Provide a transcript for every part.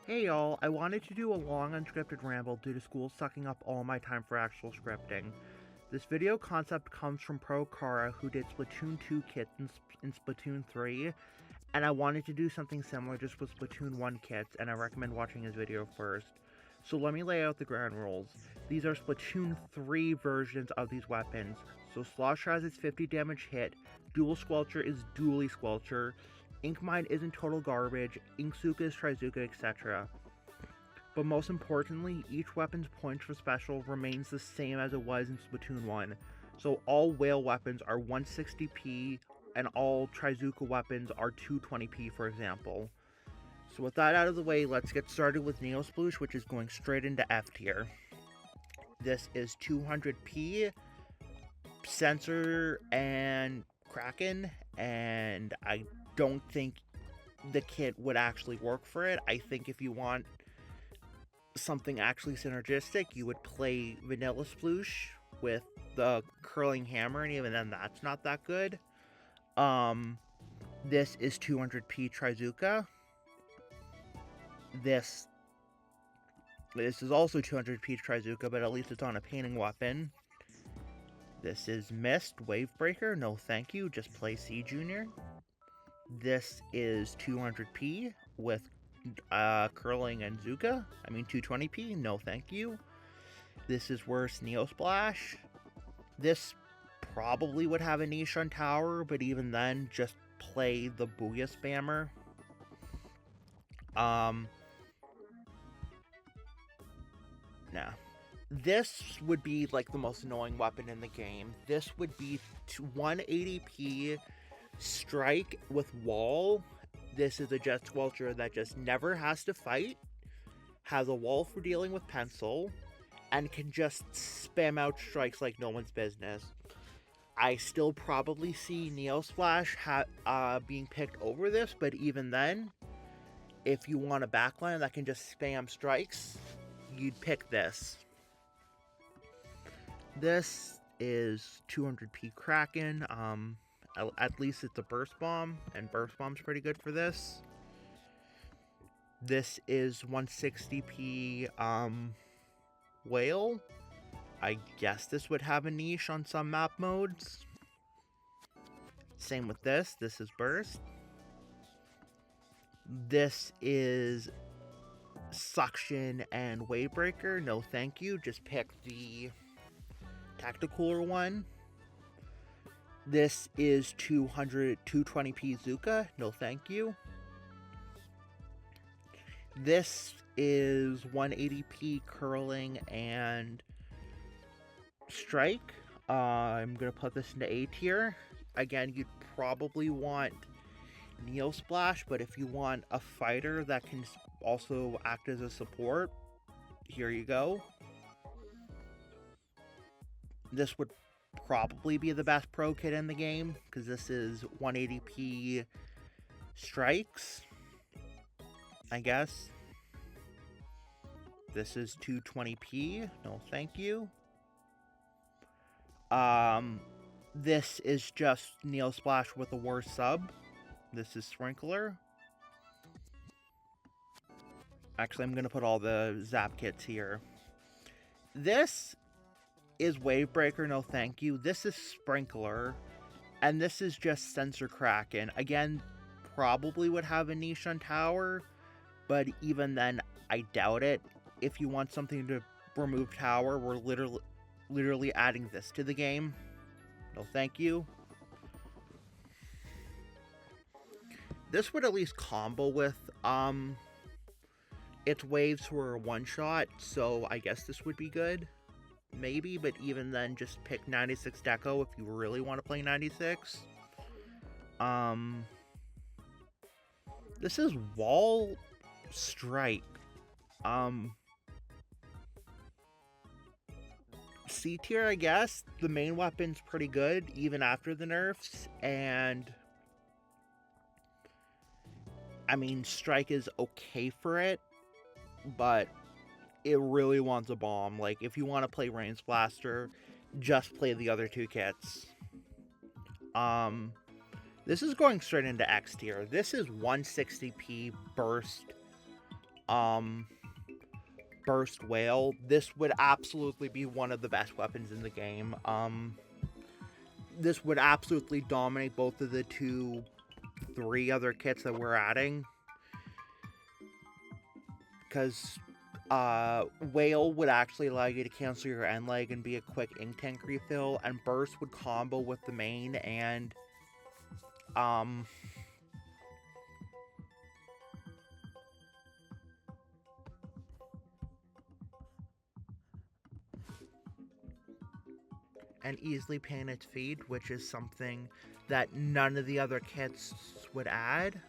Hey y'all, I wanted to do a long unscripted ramble due to school sucking up all my time for actual scripting. This video concept comes from Pro Kara, who did Splatoon 2 kits in Splatoon 3, and I wanted to do something similar just with Splatoon 1 kits, and I recommend watching his video first. So let me lay out the ground rules. These are Splatoon 3 versions of these weapons. So Slosh has its 50 damage hit, Dual Squelcher is Dually Squelcher, Ink Mine isn't total garbage, Inksuka is Trizuka, etc. But most importantly, each weapon's points for special remains the same as it was in Splatoon 1. So all whale weapons are 160p, and all Trizuka weapons are 220p, for example. So with that out of the way, let's get started with Neosploosh, which is going straight into F tier. This is 200p, Sensor and Kraken, and I don't think the kit would actually work for it. I think if you want something actually synergistic, you would play Vanilla Sploosh with the curling hammer, and even then that's not that good. This is 200p Trizuka. This is also 200p Trizuka, but at least it's on a painting weapon. This is Mist, Wavebreaker, no thank you, just play C Junior. This is 200p with Curling and Zuka, 220p, no thank you. This is worse, Neosplash. This probably would have a niche on Tower, but even then, just play the Booyah Spammer. Nah. This would be like the most annoying weapon in the game. This would be 180p Strike with Wall. This is a Jet Squelcher that just never has to fight, has a wall for dealing with pencil, and can just spam out strikes like no one's business. I still probably see Neosplash being picked over this, but even then, if you want a backline that can just spam strikes, you'd pick this. This is 200p Kraken. At least it's a Burst Bomb, and Burst Bomb's pretty good for this. This is 160p Whale. I guess this would have a niche on some map modes. Same with this. This is Burst. This is Suction and Wavebreaker. No thank you. Just pick the tacticaler one. This is 220p Zuka. No thank you. This is 180p Curling and Strike. I'm going to put this into A tier. Again, you'd probably want Neosplash, but if you want a fighter that can also act as a support, here you go. This would probably be the best pro kit in the game, because this is 180p strikes, I guess. This is 220p, no thank you. This is just Neosplash with a worse sub. This is Sprinkler. Actually, I'm going to put all the Zap kits here. This is Wavebreaker, no thank you. This is Sprinkler. And this is just Sensor Kraken. Again, probably would have a niche on Tower, but even then, I doubt it. If you want something to remove Tower, we're literally adding this to the game. No thank you. This would at least combo with its waves were one-shot, so I guess this would be good. Maybe, but even then, just pick 96 Deco if you really want to play 96. This is Wall Strike. C tier, I guess. The main weapon's pretty good, even after the nerfs, and Strike is okay for it, but it really wants a bomb. Like, if you want to play Range Blaster, just play the other two kits. This is going straight into X tier. This is 160p Burst Burst Whale, this would absolutely be one of the best weapons in the game. This would absolutely dominate both of the 3 other kits that we're adding. Because Whale would actually allow you to cancel your end leg and be a quick ink tank refill, and Burst would combo with the main and easily paying its feed, which is something that none of the other kits would add.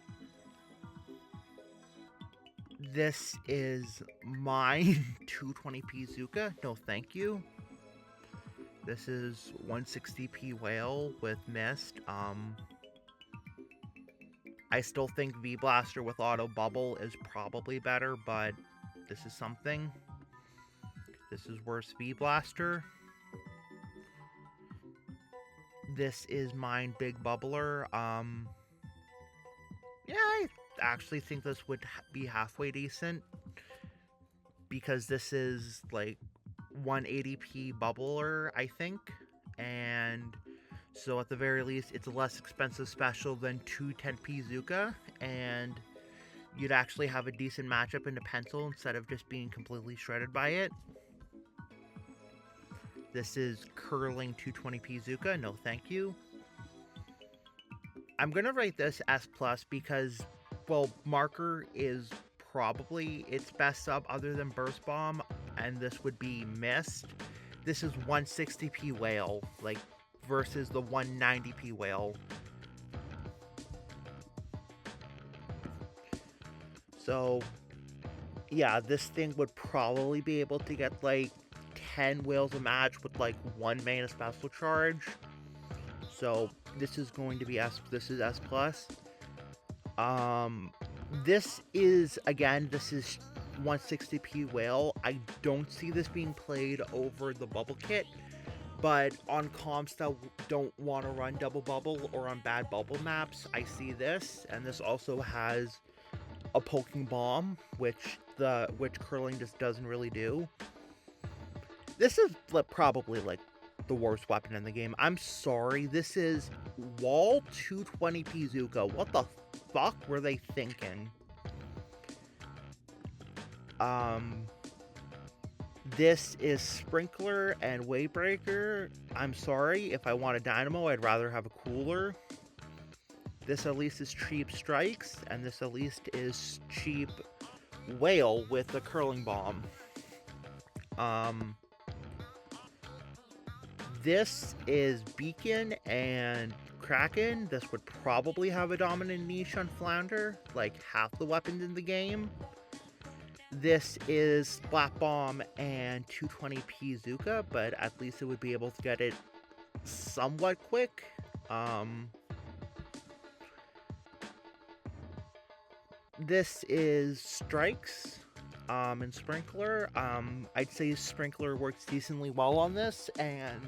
This is mine 220p Zuka, no thank you. This is 160p Whale with Mist. I still think V-Blaster with Auto Bubble is probably better, but this is something. This is worse V-Blaster. This is mine Big Bubbler. Yeah, I actually think this would be halfway decent, because this is like 180p Bubbler, I think, and so at the very least it's a less expensive special than 210p Zuka, and you'd actually have a decent matchup into Pencil instead of just being completely shredded by it. This is Curling 220p Zuka, no thank you. I'm gonna rate this S+, because, well, Marker is probably its best sub other than Burst Bomb, and this would be Mist. This is 160p Whale, like, versus the 190p Whale. So, yeah, this thing would probably be able to get, like, 10 whales a match with, like, 1 mana special charge. So, this is going to be this is S+. This is, again, this is 160p Whale. I don't see this being played over the Bubble Kit, but on comps that don't want to run double bubble or on bad bubble maps, I see this, and this also has a poking bomb, which curling just doesn't really do. This is probably like the worst weapon in the game. I'm sorry, this is Wall 220p Zuka. What the fuck were they thinking? This is Sprinkler and Waybreaker. I'm sorry, if I want a Dynamo, I'd rather have a Cooler. This at least is cheap Strikes, and this at least is cheap Whale with a Curling Bomb. This is Beacon and Kraken. This would probably have a dominant niche on Flounder, like half the weapons in the game. This is Splat Bomb and 220p Zuka, but at least it would be able to get it somewhat quick. This is Strikes and Sprinkler. I'd say Sprinkler works decently well on this, and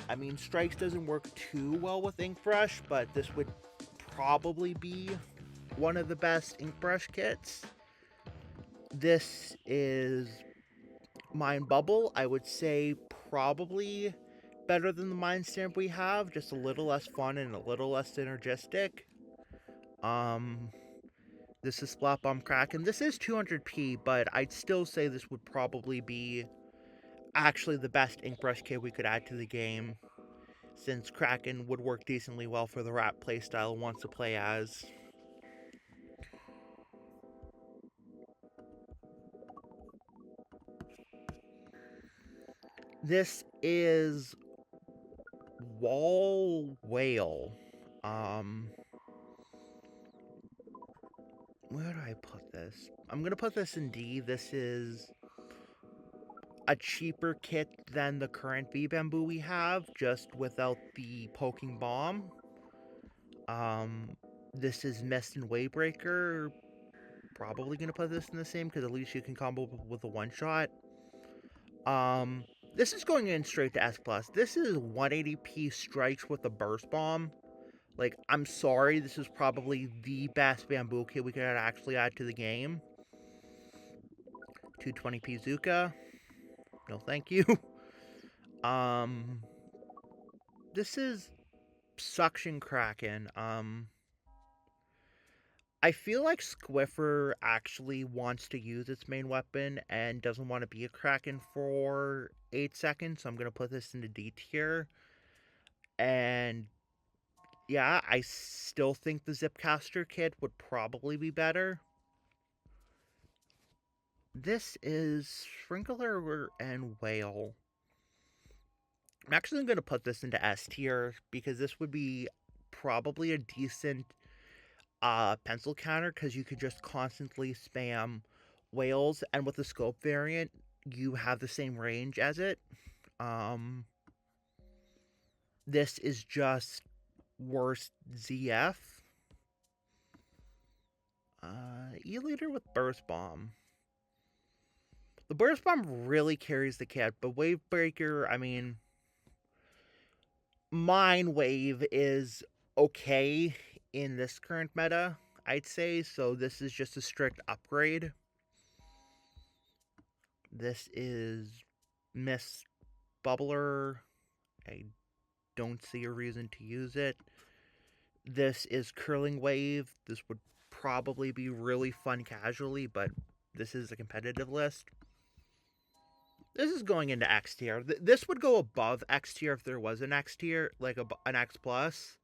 I mean, Strikes doesn't work too well with Ink Brush, but this would probably be one of the best Ink Brush kits. This is Mind Bubble. I would say probably better than the Mind Stamp we have, just a little less fun and a little less synergistic. This is Splat Bomb Kraken. This is 200p, but I'd still say this would probably be actually the best Ink Brush kit we could add to the game, since Kraken would work decently well for the Rat playstyle wants to play as. This is Wall Whale. Where do I put this? I'm gonna put this in D. This is a cheaper kit than the current V-Bamboo we have, just without the poking bomb. This is Mist and Waybreaker. Probably gonna put this in the same, because at least you can combo with a one-shot. This is going in straight to S+. This is 180p Strikes with a Burst Bomb. Like, I'm sorry, this is probably the best Bamboo kit we could actually add to the game. 220p Zuka. No thank you. This is Suction Kraken. I feel like Squiffer actually wants to use its main weapon and doesn't want to be a Kraken for 8 seconds, so I'm going to put this into D tier. And yeah, I still think the Zipcaster kit would probably be better. This is Sprinkler and Whale. I'm actually going to put this into S tier because this would be probably a decent pencil counter because you could just constantly spam whales, and with the scope variant, you have the same range as it. This is just worst ZF. E-Leader with Burst Bomb. The Burst Bomb really carries the kit, but Wave Breaker, I mean, Mine Wave is okay in this current meta, I'd say, so this is just a strict upgrade. This is Miss Bubbler. I don't see a reason to use it. This is Curling Wave. This would probably be really fun casually, but this is a competitive list. This is going into X tier. This would go above X tier if there was an X tier, like an X plus.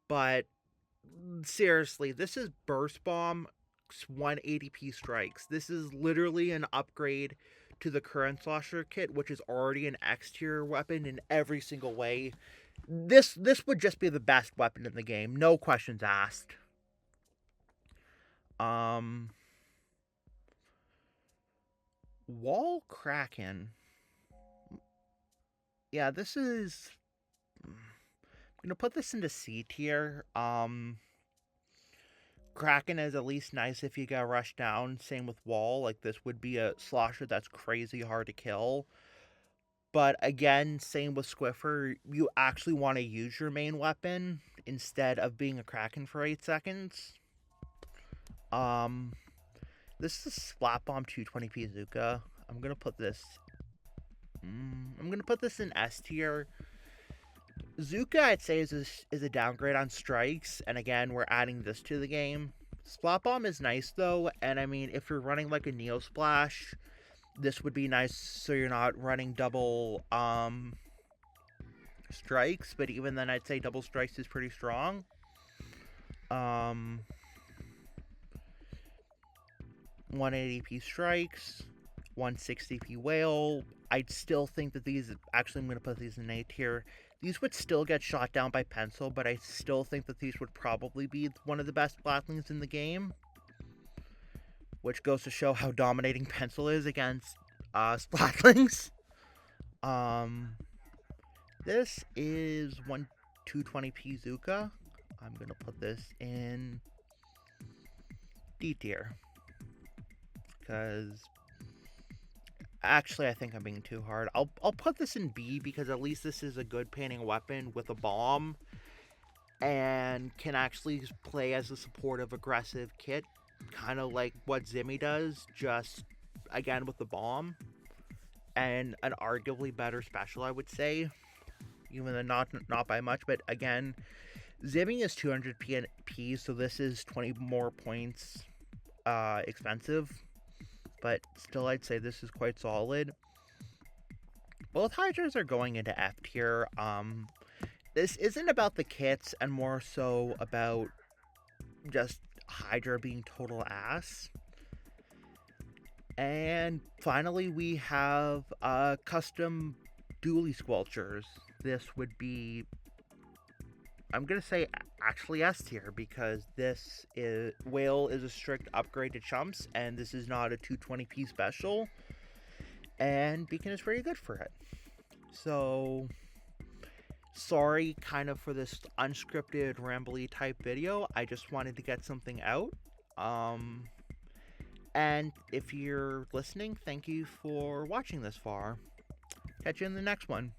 But seriously, this is Burst Bomb 180p strikes. This is literally an upgrade to the current Slosher kit, which is already an X tier weapon in every single way. This would just be the best weapon in the game, no questions asked. Wall Kraken. Yeah, this is... I'm gonna put this into C tier. Kraken is at least nice if you get rushed down. Same with Wall. Like, this would be a slosher that's crazy hard to kill. But again, same with Squiffer. You actually want to use your main weapon instead of being a Kraken for 8 seconds. This is Slap Bomb 220p Zuka. I'm gonna put this... I'm gonna put this in S tier. Zuka, I'd say, is a downgrade on strikes, and again, we're adding this to the game. Splat Bomb is nice, though, and I mean, if you're running like a Neo Splash, this would be nice so you're not running double strikes, but even then, I'd say double strikes is pretty strong. 180p strikes, 160p whale. I'd still think that these, actually I'm going to put these in A tier. These would still get shot down by Pencil, but I still think that these would probably be one of the best Splatlings in the game. Which goes to show how dominating Pencil is against Splatlings. This is 220p Zuka. I'm going to put this in D tier. Because... actually, I think I'm being too hard. I'll put this in B because at least this is a good painting weapon with a bomb and can actually play as a supportive, aggressive kit, kind of like what Zimmy does, just again with the bomb, and an arguably better special, I would say, even though not by much. But again, Zimmy is 200p, so this is 20 more points expensive. But still, I'd say this is quite solid. Both Hydras are going into F tier. This isn't about the kits and more so about just Hydra being total ass. And finally, we have custom dually squelchers. This would be... I'm going to say actually S tier because this is... Whale is a strict upgrade to Chumps, and this is not a 220p special. And Beacon is very good for it. So, sorry kind of for this unscripted, rambly type video. I just wanted to get something out. And if you're listening, thank you for watching this far. Catch you in the next one.